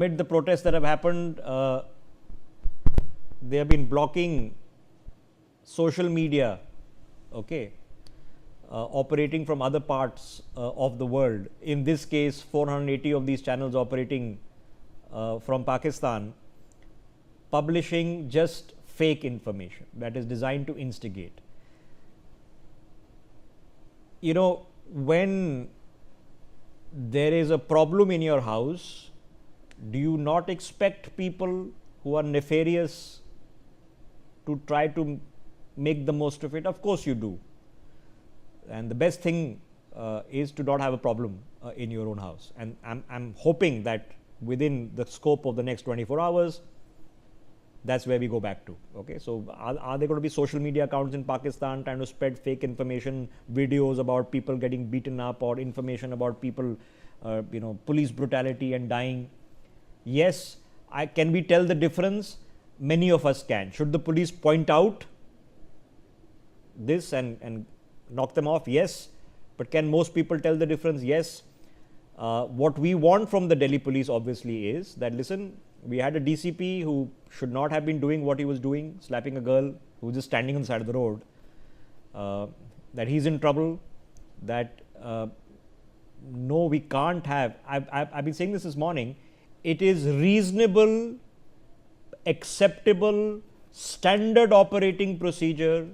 Amid the protests that have happened, they have been blocking social media, okay, operating from other parts of the world. In this case, 480 of these channels operating from Pakistan, publishing just fake information that is designed to instigate. You know, when there is a problem in your house, do you not expect people who are nefarious to try to make the most of it? Of course you do. And the best thing is to not have a problem in your own house. And I'm hoping that within the scope of the next 24 hours, that's where we go back to. Okay, so are there going to be social media accounts in Pakistan trying to spread fake information, videos about people getting beaten up, or information about people, police brutality and dying? Yes. Can we tell the difference? Many of us can. Should the police point out this and knock them off? Yes. But can most people tell the difference? Yes. What we want from the Delhi police obviously is that, listen, we had a DCP who should not have been doing what he was doing, slapping a girl who was just standing on the side of the road, that he's in trouble, that no, we can't have. I've been saying this morning. It is reasonable, acceptable, standard operating procedure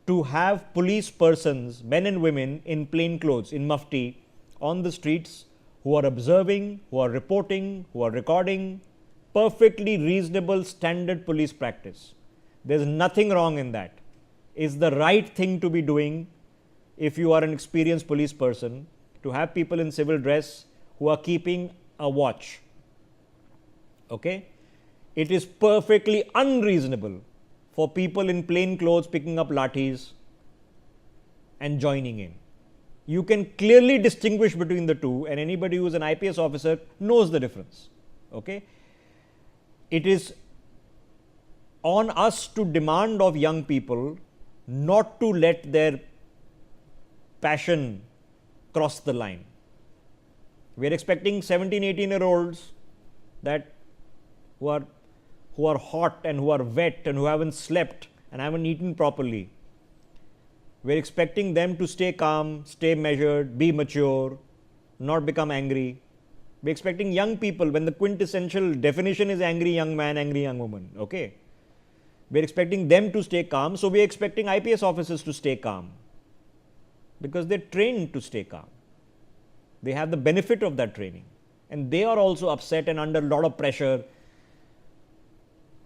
to have police persons, men and women in plain clothes, in mufti, on the streets, who are observing, who are reporting, who are recording. Perfectly reasonable standard police practice. There's nothing wrong in that. It's the right thing to be doing if you are an experienced police person, to have people in civil dress who are keeping a watch. Okay? It is perfectly unreasonable for people in plain clothes picking up lathis and joining in. You can clearly distinguish between the two, and anybody who is an IPS officer knows the difference. Okay? It is on us to demand of young people not to let their passion cross the line. We are expecting 17, 18-year-olds that who are hot and who are wet and who haven't slept and haven't eaten properly. We are expecting them to stay calm, stay measured, be mature, not become angry. We are expecting young people, when the quintessential definition is angry young man, angry young woman. Okay? We are expecting them to stay calm, so we are expecting IPS officers to stay calm, because they are trained to stay calm. They have the benefit of that training, and they are also upset and under a lot of pressure.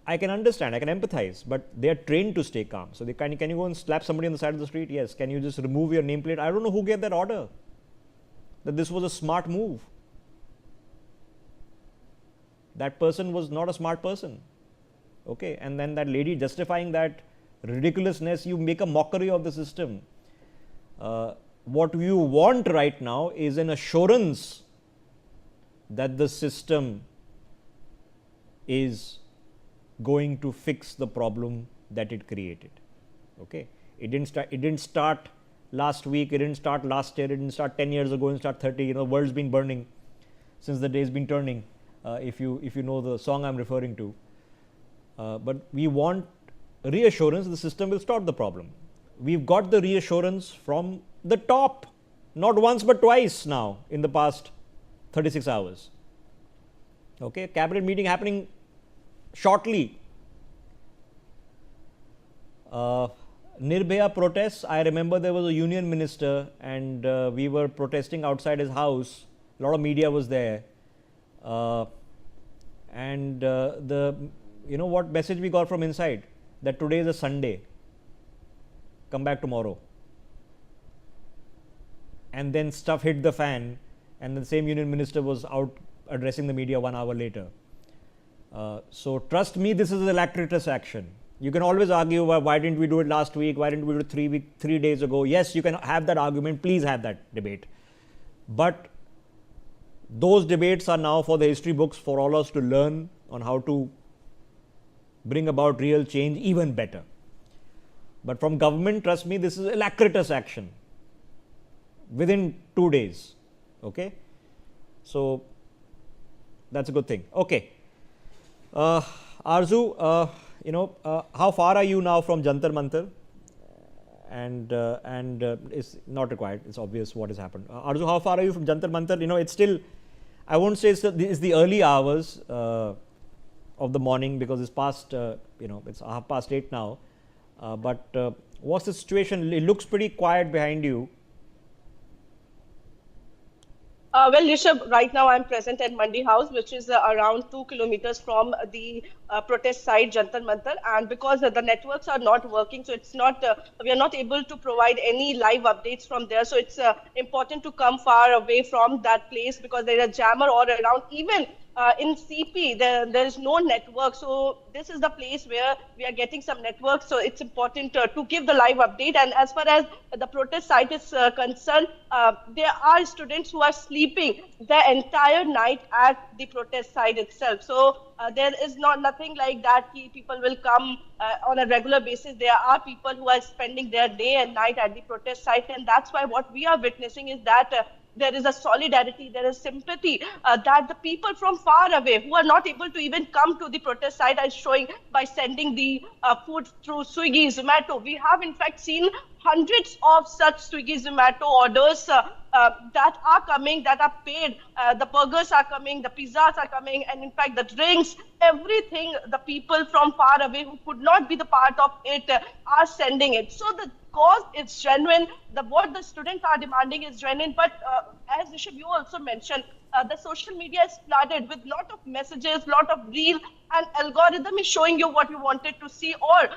I can understand, I can empathize, but they are trained to stay calm. So, can you go and slap somebody on the side of the street? Yes. Can you just remove your nameplate? I don't know who gave that order, that this was a smart move. That person was not a smart person. Okay. And then that lady justifying that ridiculousness, you make a mockery of the system. What you want right now is an assurance that the system is going to fix the problem that it created. Okay? It didn't start last week, it didn't start last year, it didn't start 10 years ago, it didn't start 30. The world's been burning since the day's been turning, if you know the song I'm referring to. But we want reassurance the system will stop the problem. We've got the reassurance from the top, not once but twice now in the past 36 hours. Okay? Cabinet meeting happening shortly. Nirbhaya protests. I remember there was a union minister and we were protesting outside his house. A lot of media was there. You know what message we got from inside? That today is a Sunday. Come back tomorrow. And then stuff hit the fan, and the same union minister was out addressing the media 1 hour later. So trust me, this is a lactritous action. You can always argue, why didn't we do it last week? Why didn't we do it 3 days ago? Yes, you can have that argument. Please have that debate. But those debates are now for the history books, for all us to learn on how to bring about real change even better. But from government, trust me, this is a lactritous action within 2 days. Okay? So That's a good thing. Okay. Arzu, how far are you now from Jantar Mantar? And it's not required. It's obvious what has happened. Arzu, how far are you from Jantar Mantar? It's still, I won't say it's the early hours of the morning, because it's past, it's 8:30 now. But what's the situation? It looks pretty quiet behind you. Well, Rishabh, right now I'm present at Mandi House, which is around 2 kilometers from the protest site, Jantar Mantar. And because the networks are not working, so it's not, we are not able to provide any live updates from there. So it's important to come far away from that place, because there is a jammer all around. Even in CP, there is no network. So this is the place where we are getting some network. So it's important to give the live update. And as far as the protest site is concerned, there are students who are sleeping the entire night at the protest site itself. So there is nothing like that. People will come on a regular basis. There are people who are spending their day and night at the protest site. And that's why what we are witnessing is that there is a solidarity, there is sympathy that the people from far away who are not able to even come to the protest site are showing by sending the food through Swiggy, Zomato. We have in fact seen hundreds of such Swiggy, Zomato orders that are coming, that are paid. The burgers are coming, the pizzas are coming, and in fact the drinks, everything, the people from far away who could not be the part of it are sending it. So the cause is genuine. What the students are demanding is genuine. But as Rishabh, you also mentioned, the social media is flooded with lot of messages, lot of reel, and algorithm is showing you what you wanted to see, or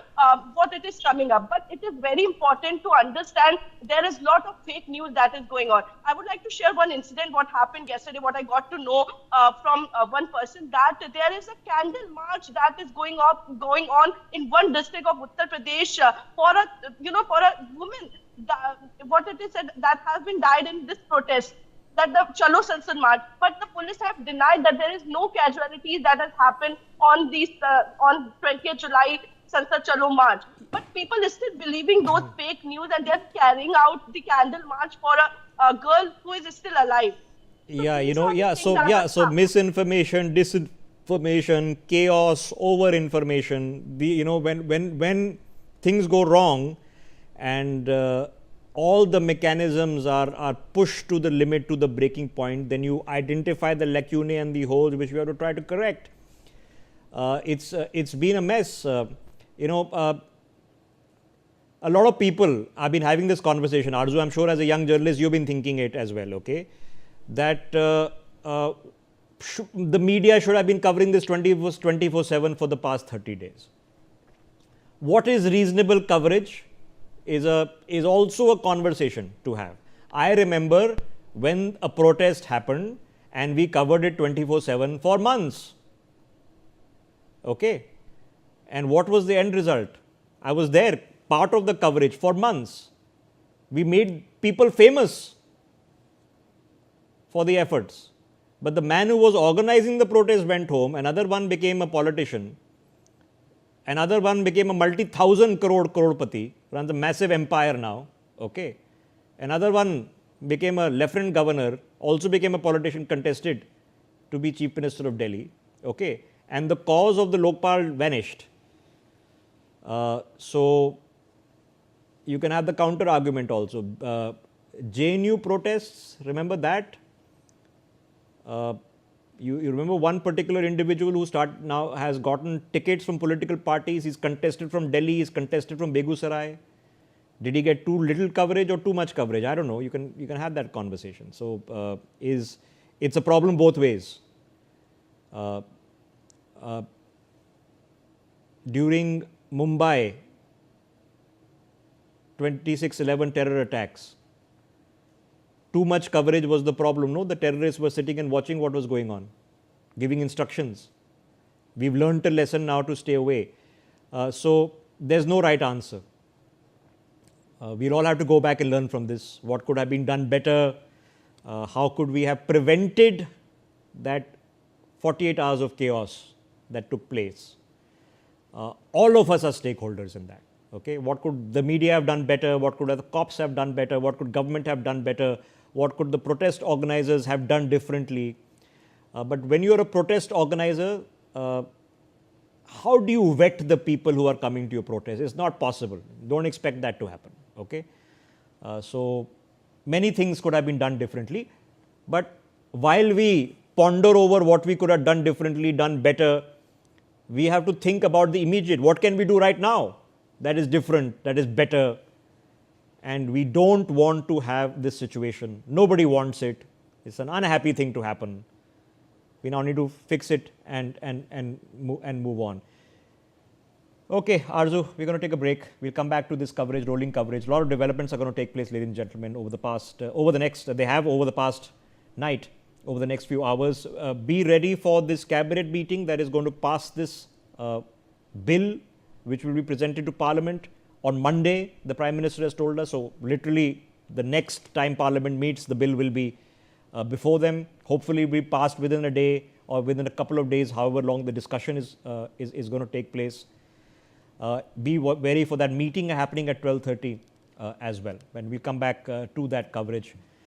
what it is coming up. But it is very important to understand there is lot of fake news that is going on. I would like to share one incident what happened yesterday, what I got to know from one person, that there is a candle march that is going on in one district of Uttar Pradesh for a woman, what it is said, that has been died in this protest, that the Chalo Sansad March. But the police have denied that there is no casualties that has happened on on 20th July Sansad Chalo March. But people are still believing those fake news, and they're carrying out the candle march for a girl who is still alive. So So misinformation, disinformation, chaos, over information. When things go wrong, and all the mechanisms are pushed to the limit, to the breaking point, then you identify the lacunae and the holes which we have to try to correct. It's been a mess. A lot of people have been having this conversation. Arzu, I'm sure as a young journalist, you've been thinking it as well, okay? That the media should have been covering this 24/7 for the past 30 days. What is reasonable coverage is also a conversation to have. I remember when a protest happened and we covered it 24/7 for months. Okay. And what was the end result? I was there, part of the coverage for months. We made people famous for the efforts. But the man who was organizing the protest went home, another one became a politician, another one became a multi-thousand crorepati, runs a massive empire now, okay. Another one became a lieutenant governor, also became a politician, contested to be Chief Minister of Delhi, okay. And the cause of the Lokpal vanished. So you can have the counter argument also. JNU protests, remember that? You remember one particular individual who has gotten tickets from political parties. He's contested from Delhi, he's contested from Begusarai. Did he get too little coverage or too much coverage? I don't know. You can have that conversation. So it's a problem both ways. During Mumbai 26/11 terror attacks, too much coverage was the problem. No, the terrorists were sitting and watching what was going on, giving instructions. We've learned a lesson now to stay away. So there's no right answer. We'll all have to go back and learn from this. What could have been done better? How could we have prevented that 48 hours of chaos that took place? All of us are stakeholders in that. Okay, what could the media have done better? What could the cops have done better? What could government have done better? What could the protest organizers have done differently? But when you're a protest organizer, how do you vet the people who are coming to your protest? It's not possible. Don't expect that to happen. Okay. So many things could have been done differently. But while we ponder over what we could have done differently, done better, we have to think about the immediate. What can we do right now that is different, that is better? And we don't want to have this situation. Nobody wants it. It's an unhappy thing to happen. We now need to fix it and move on. Okay, Arzu, we're going to take a break. We'll come back to this coverage, rolling coverage. A lot of developments are going to take place, ladies and gentlemen, over the past, over the past night, over the next few hours. Be ready for this cabinet meeting that is going to pass this bill, which will be presented to Parliament on Monday. The Prime Minister has told us. So literally, the next time Parliament meets, the bill will be before them. Hopefully, be passed within a day or within a couple of days, however long the discussion is going to take place. Be ready for that meeting happening at 12:30 as well, when we come back to that coverage.